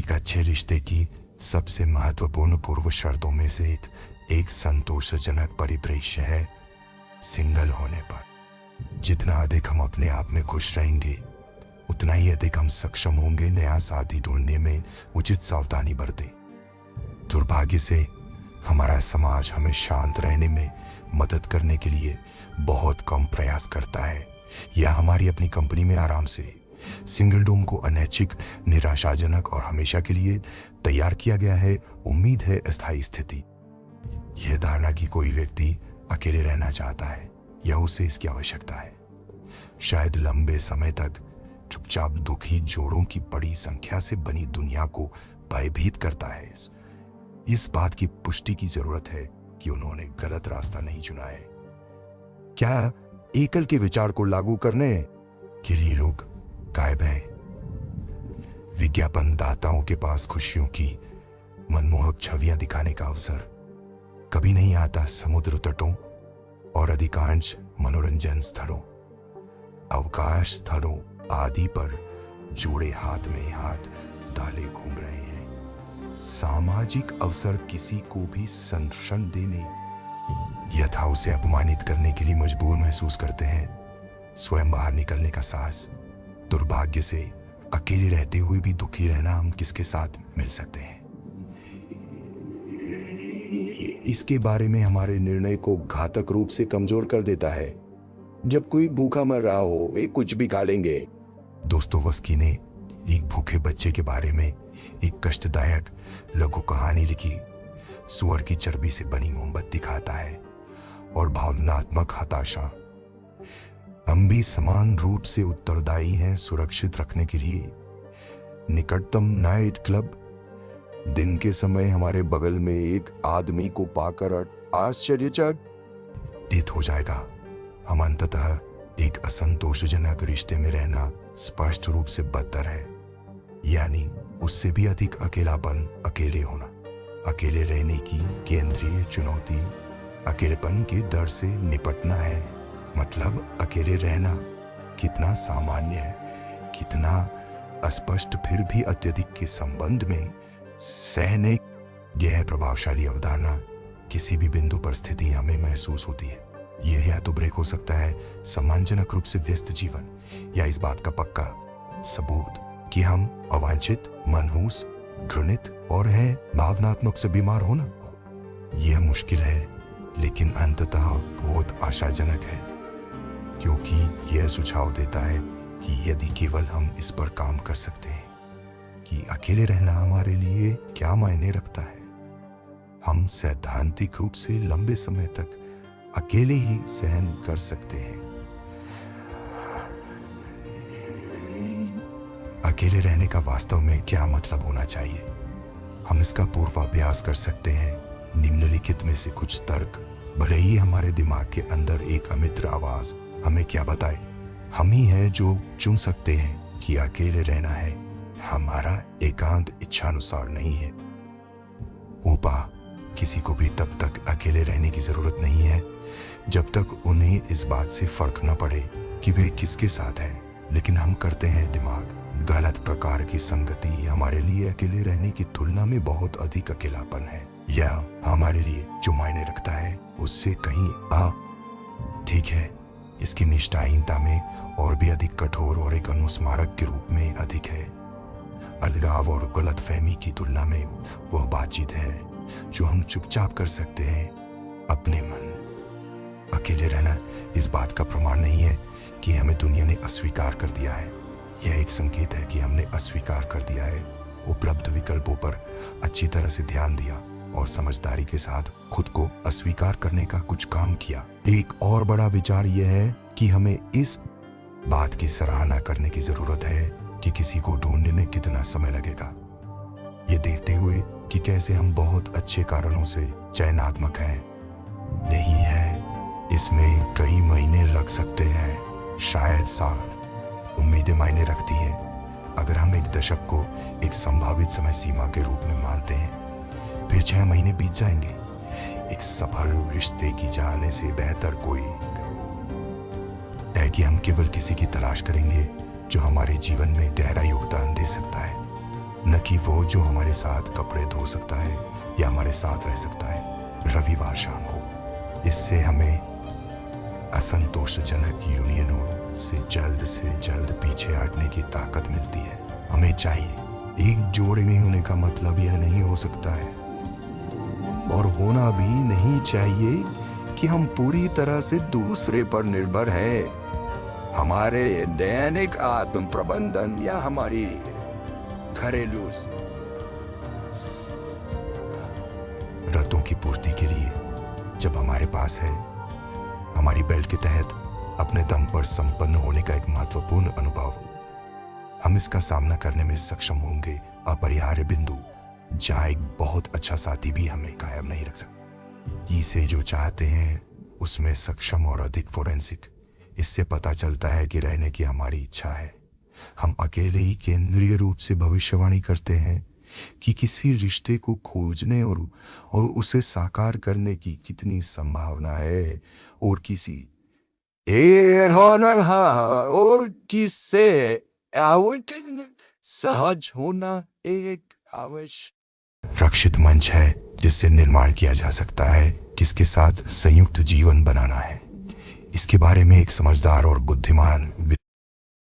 एक अच्छे रिश्ते की सबसे महत्वपूर्ण पूर्व शर्तों में से एक संतोषजनक परिप्रेक्ष्य है सिंगल होने पर। जितना अधिक हम अपने आप में खुश रहेंगे, उतना ही अधिक हम सक्षम होंगे नया साथी ढूंढने में उचित सावधानी बरतें। दुर्भाग्य से हमारा समाज हमें शांत रहने में मदद करने के लिए बहुत कम प्रयास करता है, या हमारी अपनी कंपनी में आराम से सिंगलडम को अनैच्छिक, निराशाजनक और हमेशा के लिए तैयार किया गया है। उम्मीद है अस्थायी स्थिति। यह धारणा कि कोई व्यक्ति अकेले रहना चाहता है या उसे इसकी आवश्यकता है, शायद लंबे समय तक चुपचाप दुखी जोड़ों की बड़ी संख्या से बनी दुनिया को भयभीत करता है। इस बात की पुष्टि की जरूरत है कि उन्होंने गलत रास्ता नहीं चुना है। क्या एकल के विचार को लागू करने के लिए लोग गायब हैं? विज्ञापन दाताओं के पास खुशियों की मनमोहक छवियां दिखाने का अवसर कभी नहीं आता। समुद्र तटों और अधिकांश मनोरंजन स्थलों, अवकाश स्थलों आदि पर जोड़े हाथ में हाथ डाले घूम रहे हैं। सामाजिक अवसर किसी को भी संरक्षण देने यथा उसे अपमानित करने के लिए मजबूर महसूस करते हैं। स्वयं बाहर निकलने का साहस। दुर्भाग्य से अकेले रहते हुए भी दुखी रहना हम किसके साथ मिल सकते हैं? इसके बारे में हमारे निर्णय को घातक रूप से कमजोर कर देता है। जब कोई भूखा मर रहा हो, वे कुछ भी खा लेंगे। दोस्तोवस्की ने एक भूखे बच्चे के बारे में एक कष्टदायक लघु कहानी लिखी। सुअर की चर्बी से बनी मोमबत्ती खाता है और भावनात्मक हताशा। हम भी समान रूप से उत्तरदायी हैं सुरक्षित रखने के लिए। निकटतम नाइट क्लब दिन के समय हमारे बगल में एक आदमी को पाकर आश्चर्यचकित हो जाएगा। हम अंततः एक असंतोषजनक रिश्ते में रहना स्पष्ट रूप से बदतर है, यानी उससे भी अधिक अकेलापन। अकेले होना, अकेले रहने की केंद्रीय चुनौती अकेलेपन के डर से निपटना है। मतलब अकेले रहना कितना सामान्य है, कितना अस्पष्ट, फिर भी अत्यधिक के संबंध में सहने यह प्रभावशाली अवधारणा किसी भी बिंदु पर स्थिति हमें महसूस होती है। यह या तो ब्रेक हो सकता है सम्मानजनक रूप से व्यस्त जीवन, या इस बात का पक्का सबूत कि हम अवांछित, मनहूस, घृणित और है भावनात्मक से बीमार होना। यह मुश्किल है, लेकिन अंततः बहुत आशाजनक है, क्योंकि यह सुझाव देता है कि यदि केवल हम इस पर काम कर सकते हैं कि अकेले रहना हमारे लिए क्या मायने रखता है, हम सैद्धांतिक रूप से लंबे समय तक अकेले ही सहन कर सकते हैं। अकेले रहने का वास्तव में क्या मतलब होना चाहिए? हम इसका पूर्वाभ्यास कर सकते हैं। निम्नलिखित में से कुछ तर्क, भले ही हमारे दिमाग के अंदर एक अमित्र आवाज हमें क्या बताए, हम ही हैं जो चुन सकते हैं कि अकेले रहना है, हमारा एकांत इच्छानुसार नहीं है। ऊपा किसी को भी तब तक अकेले रहने की जरूरत नहीं है जब तक उन्हें इस बात से फर्क न पड़े कि वे किसके साथ हैं, लेकिन हम करते हैं। दिमाग गलत प्रकार की संगति हमारे लिए अकेले रहने की तुलना में बहुत अधिक अकेलापन है, या हमारे लिए जो मायने रखता है उससे कहीं ठीक है, इसकी निष्ठाहीनता में और भी अधिक कठोर और एक अनुस्मारक के रूप में अधिक है। अलगाव और गलतफहमी की तुलना में वह बातचीत है जो हम चुपचाप कर सकते हैं अपने मन। अकेले रहना इस बात का प्रमाण नहीं है कि हमें दुनिया ने अस्वीकार कर दिया है। यह एक संकेत है कि हमने अस्वीकार कर दिया है, उपलब्ध विकल्पों पर अच्छी तरह से ध्यान दिया और समझदारी के साथ खुद को अस्वीकार करने का कुछ काम किया। एक और बड़ा विचार यह है कि हमें इस बात की सराहना करने की जरूरत है कि किसी को ढूंढने में कितना समय लगेगा, ये देखते हुए कि कैसे हम बहुत अच्छे कारणों से चयनात्मक हैं। नहीं है, इसमें कई महीने लग सकते हैं, शायद साल। उम्मीदें मायने रखती हैं। अगर हम एक दशक को एक संभावित समय सीमा के रूप में मानते हैं, फिर 6 महीने बीत जाएंगे। एक सफल रिश्ते की जाने से बेहतर कोई है कि हम केवल किसी की तलाश करेंगे जो हमारे जीवन में गहरा योगदान दे सकता है। न कि वो जो हमारे साथ कपड़े धो सकता है या हमारे साथ रह सकता है रविवार शाम को। इससे हमें असंतोषजनक यूनियनों से जल्द पीछे हटने की ताकत मिलती है। हमें चाहिए एक जोड़े में होने का मतलब यह नहीं हो सकता है और होना भी नहीं चाहिए कि हम पूरी तरह से दूसरे पर निर्भर हैं। हमारे दैनिक आत्म प्रबंधन या हमारी घरेलू जरूरतों की पूर्ति के लिए जब हमारे पास है हमारी बेल्ट के तहत अपने दम पर संपन्न होने का एक महत्वपूर्ण अनुभव, हम इसका सामना करने में सक्षम होंगे अपरिहार्य बिंदु जहां एक बहुत अच्छा साथी भी हमें कायम नहीं रख सकता। इसे जो चाहते हैं उसमें सक्षम और अधिक फोरेंसिक। इससे पता चलता है कि रहने की हमारी इच्छा है। हम अकेले ही केंद्रीय रूप से भविष्यवाणी करते हैं कि किसी रिश्ते को खोजने और उसे साकार करने की कितनी संभावना है और और किससे सहज होना एक आवश्यक रक्षित मंच है जिससे निर्माण किया जा सकता है, किसके साथ संयुक्त जीवन बनाना है। इसके बारे में एक समझदार और बुद्धिमान